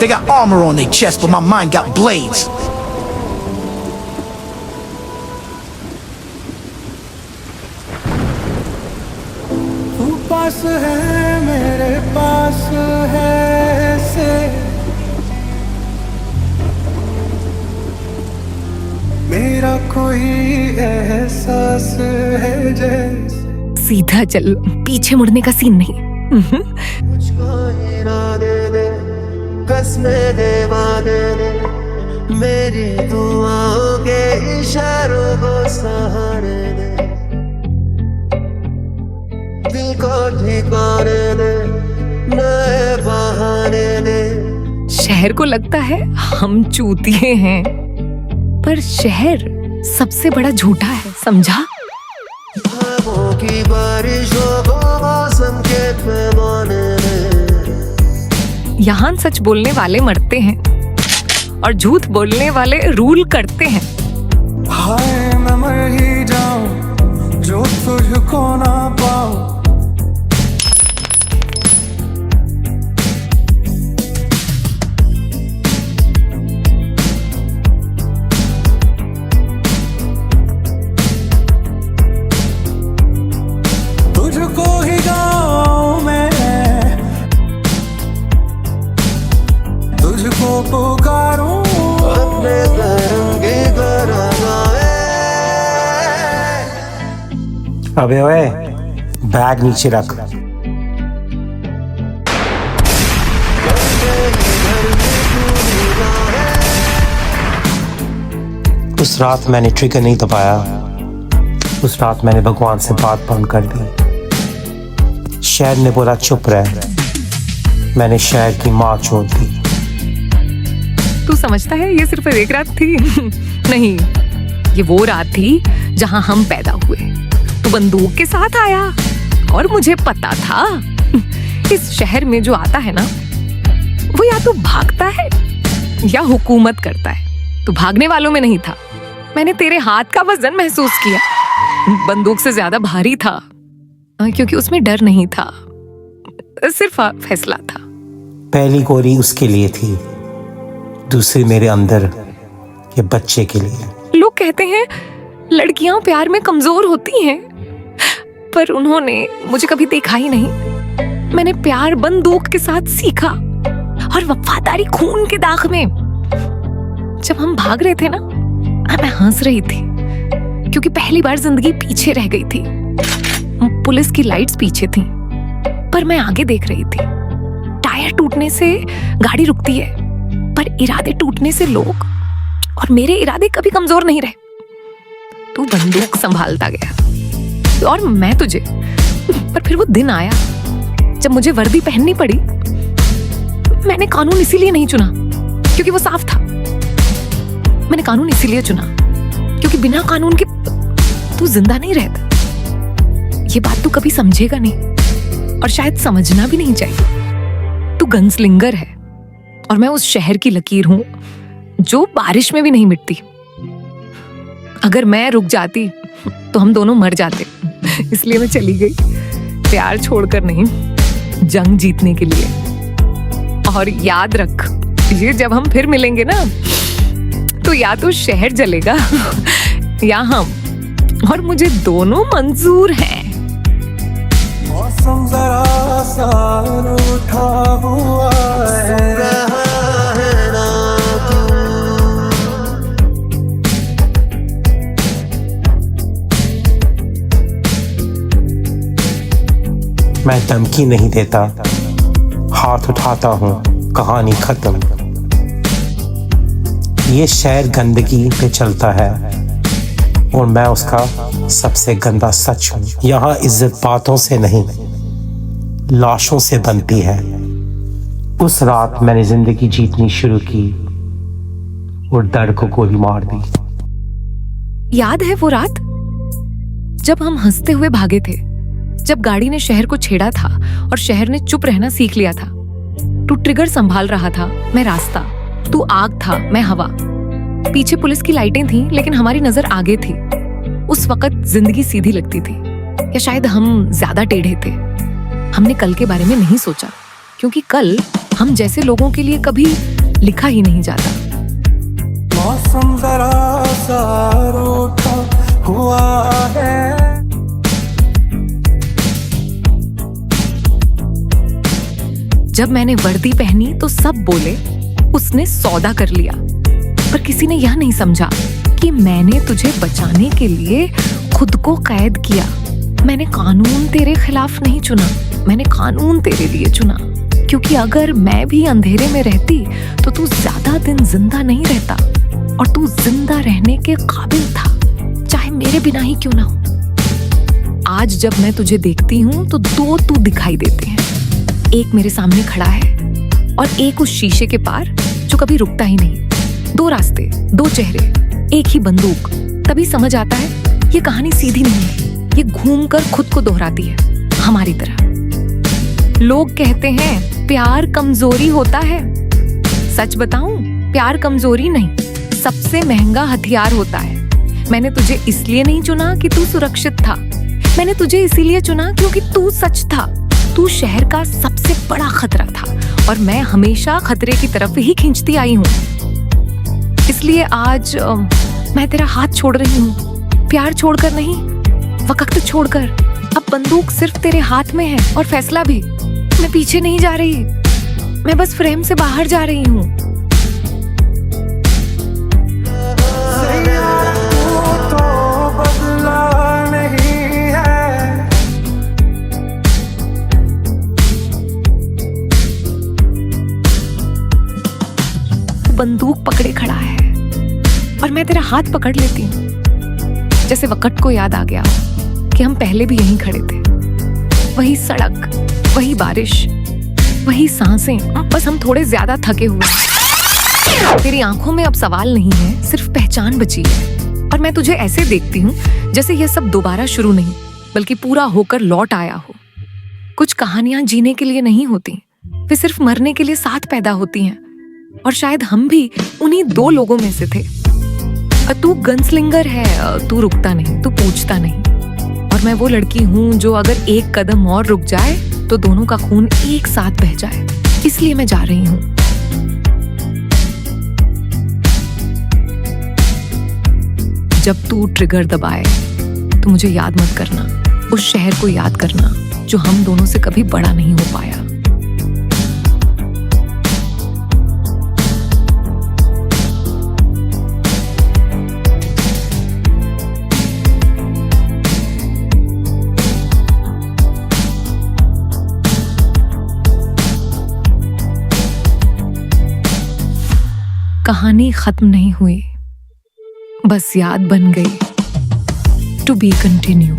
They got armor on their chest, but my mind got blades. तू पास है मेरे पास है से मेरा कोई एहसास है जैसे सीधा चल, पीछे मुड़ने का सीन नहीं। मुझको इरादे दे कसमें दे वादे दे मेरी दुआओं के इशारों को सहारे दे दिल को ठिकाने दे नए बहाने दे। शहर को लगता है हम चूतिए हैं, पर शहर सबसे बड़ा झूठा है, समझा? ख्वाबों की बारिशों को मौसम के पैमाने दे। यहाँ सच बोलने वाले मरते हैं और झूठ बोलने वाले रूल करते हैं। हाय मैं मर ही जाऊं जो तुझको ना पाऊं। तुझको ही गाऊं मैं तुझको पुकारूं अपने तरंगे गरगाए। अबे ओए, बैग नीचे रख। उस रात मैंने ट्रिगर नहीं दबाया, उस रात मैंने भगवान से बात बंद कर दी। शहर ने बोला चुप रह, मैंने शहर की माँ छोड़ दी। तू समझता है ये सिर्फ एक रात थी? नहीं, ये वो रात थी जहां हम पैदा हुए। तू बंदूक के साथ आया और मुझे पता था इस शहर में जो आता है ना, वो या तो भागता है या हुकूमत करता है। तू भागने वालों में नहीं था। मैंने तेरे हाथ का वजन महसूस किया, बंदूक से ज्यादा भारी था, क्योंकि उसमें डर नहीं था, सिर्फ फैसला था। पहली गोली उसके लिए थी, दूसरी मेरे अंदर के बच्चे के लिए। लोग कहते हैं लड़कियां प्यार में कमजोर होती हैं, पर उन्होंने मुझे कभी देखा ही नहीं। मैंने प्यार बंदूक के साथ सीखा और वफादारी खून के दाग में। जब हम भाग रहे थे ना, मैं हंस रही थी क्योंकि पहली बार जिंदगी पीछे रह गई थी। पुलिस की लाइट्स पीछे थी, पर मैं आगे देख रही थी। टायर टूटने से गाड़ी रुकती है, पर इरादे टूटने से लोग, और मेरे इरादे कभी कमजोर नहीं रहे। तू बंदूक संभालता गया और मैं तुझे। पर फिर वो दिन आया जब मुझे वर्दी पहननी पड़ी। मैंने कानून इसीलिए नहीं चुना क्योंकि वो साफ था। मैंने कानून इसीलिए चुना क्योंकि बिना कानून के तू जिंदा नहीं रहता। ये बात तू कभी समझेगा नहीं, और शायद समझना भी नहीं चाहिए। तू गनस्लिंगर है और मैं उस शहर की लकीर हूं जो बारिश में भी नहीं मिटती। अगर मैं रुक जाती तो हम दोनों मर जाते, इसलिए मैं चली गई, प्यार छोड़कर नहीं, जंग जीतने के लिए। और याद रख, ये जब हम फिर मिलेंगे ना, तो या तो शहर जलेगा या हम, और मुझे दोनों मंजूर हैं। मौसम जरा सा रूठा हुआ है ना मैं धमकी नहीं देता, हाथ उठाता हूँ, कहानी खत्म। ये शहर गंदगी पे चलता है और मैं उसका सबसे गंदा सच हूँ। यहाँ इज्जत बातों से नहीं, लाशों से बनती है। उस रात मैंने जिंदगी जीतनी शुरू की और दर्द को गोली मार दी। याद है वो रात जब हम हंसते हुए भागे थे, जब गाड़ी ने शहर को छेड़ा था और शहर ने चुप रहना सीख लिया था। तू ट्रिगर संभाल रहा था, मैं रास्ता। तू आग था, मैं हवा। पीछे पुलिस की लाइटें थीं, लेकिन हमारी नजर आगे थी। उस वक्त जिंदगी सीधी लगती थी, या शायद हम ज्यादा टेढ़े थे। हमने कल के बारे में नहीं सोचा, क्योंकि कल हम जैसे लोगों के लिए कभी लिखा ही नहीं जाता। मौसम जरा सा रूठा हुआ है, जब मैंने वर्दी पहनी तो सब बोले उसने सौदा कर लिया, पर किसी ने यह नहीं समझा कि मैंने तुझे बचाने के लिए खुद को कैद किया। मैंने कानून तेरे खिलाफ नहीं चुना, मैंने कानून तेरे लिए चुना, क्योंकि अगर मैं भी अंधेरे में रहती तो तू ज्यादा दिन जिंदा नहीं रहता, और तू जिंदा रहने के काबिल था, चाहे मेरे बिना ही क्यों ना हो। आज जब मैं तुझे देखती हूँ तो दो तू दिखाई देते हैं, एक मेरे सामने खड़ा है और एक उस शीशे के पार जो कभी रुकता ही नहीं। दो रास्ते, दो चेहरे, एक ही बंदूक। तभी समझ आता है ये कहानी सीधी नहीं है, ये घूमकर खुद को दोहराती है, हमारी तरह। लोग कहते हैं प्यार कमजोरी होता है। सच बताऊं, प्यार कमजोरी नहीं, सबसे महंगा हथियार होता है। मैंने तुझे इसलिए नहीं चुना कि तू सुरक्षित था, मैंने तुझे इसीलिए चुना क्योंकि तू सच था। तू शहर का सबसे बड़ा खतरा था और मैं हमेशा खतरे की तरफ ही खींचती आई हूँ। इसलिए आज मैं तेरा हाथ छोड़ रही हूँ, प्यार छोड़कर नहीं, वक्त छोड़कर। अब बंदूक सिर्फ तेरे हाथ में है और फैसला भी। मैं पीछे नहीं जा रही, मैं बस फ्रेम से बाहर जा रही हूँ। तो बदला नहीं है, बंदूक पकड़े खड़ा है और मैं तेरा हाथ पकड़ लेती हूँ, जैसे वक्त को याद आ गया कि हम पहले भी यहीं खड़े थे। वही सड़क, वही बारिश, वही सांसें, बस हम थोड़े ज्यादा थके हुए हैं। तेरी आंखों में अब सवाल नहीं है, सिर्फ पहचान बची है। और मैं तुझे ऐसे देखती हूँ जैसे यह सब दोबारा शुरू नहीं, बल्कि पूरा होकर लौट आया हो। कुछ कहानियां जीने के लिए नहीं होती, वे सिर्फ मरने के लिए साथ पैदा होती हैं। और शायद हम भी उन्हीं दो लोगों में से थे। तू गनस्लिंगर है, तू रुकता नहीं, तू पूछता नहीं। और मैं वो लड़की हूँ जो अगर एक कदम और रुक जाए तो दोनों का खून एक साथ बह जाए। इसलिए मैं जा रही हूँ। जब तू ट्रिगर दबाए तो मुझे याद मत करना, उस शहर को याद करना जो हम दोनों से कभी बड़ा नहीं हो पाया। कहानी खत्म नहीं हुई, बस याद बन गई। To be continue.